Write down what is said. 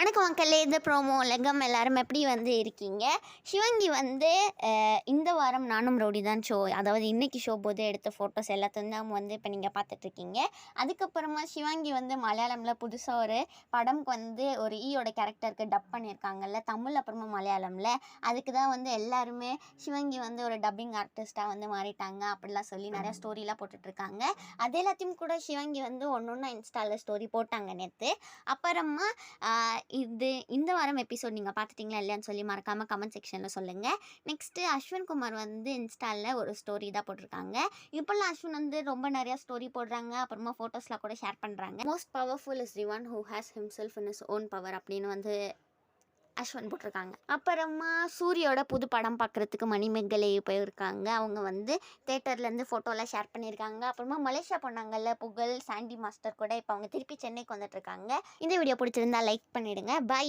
வணக்கம் மக்களே, இந்த ப்ரோமோ உலகம் எல்லாரும் எப்படி இருக்கீங்க? சிவங்கி இந்த வாரம் நானும் ரவுடி தான் ஷோ, அதாவது இன்றைக்கி ஷோ போது எடுத்த ஃபோட்டோஸ் எல்லாத்தையும் தான் இப்போ நீங்கள் பார்த்துட்ருக்கீங்க. அதுக்கப்புறமா சிவங்கி மலையாளமில் புதுசாக ஒரு படம்க்கு ஒரு ஈயோட கேரக்டருக்கு டப் பண்ணியிருக்காங்கல்ல, தமிழ் அப்புறமா மலையாளமில். அதுக்கு தான் எல்லாருமே சிவங்கி ஒரு டப்பிங் ஆர்டிஸ்ட்டாக மாறிட்டாங்க அப்படிலாம் சொல்லி நிறையா ஸ்டோரிலாம் போட்டுட்ருக்காங்க. அது எல்லாத்தையும் கூட சிவங்கி ஒன்று இன்ஸ்டாவில் ஸ்டோரி போட்டாங்க நேற்று. அப்புறமா இந்த வாரம் எபிசோட் நீங்கள் பார்த்துட்டிங்களா இல்லையான்னு சொல்லி மறக்காமல் கமெண்ட் செக்ஷனில் சொல்லுங்கள். நெக்ஸ்ட்டு அஸ்வின் குமார் இன்ஸ்டாவில் ஒரு ஸ்டோரி தான் போட்டிருக்காங்க. இப்போல்லாம் அஸ்வின் ரொம்ப நிறையா ஸ்டோரி போடுறாங்க, அப்புறமா ஃபோட்டோஸ்லாம் கூட ஷேர் பண்ணுறாங்க. Most powerful is the one who has himself in is own power அப்படின்னு அஸ்வின் போட்டிருக்காங்க. அப்புறமா சூரியோட புது படம் பார்க்குறதுக்கு மணிமேகலை போயிருக்காங்க. அவங்க தேட்டர்லேருந்து ஃபோட்டோலாம் ஷேர் பண்ணியிருக்காங்க. அப்புறமா மலேசியா போனாங்கல்ல புகழ், சாண்டி மாஸ்டர் கூட இப்போ அவங்க திருப்பி சென்னைக்கு வந்துட்டுருக்காங்க. இந்த வீடியோ பிடிச்சிருந்தா லைக் பண்ணிவிடுங்க. பை.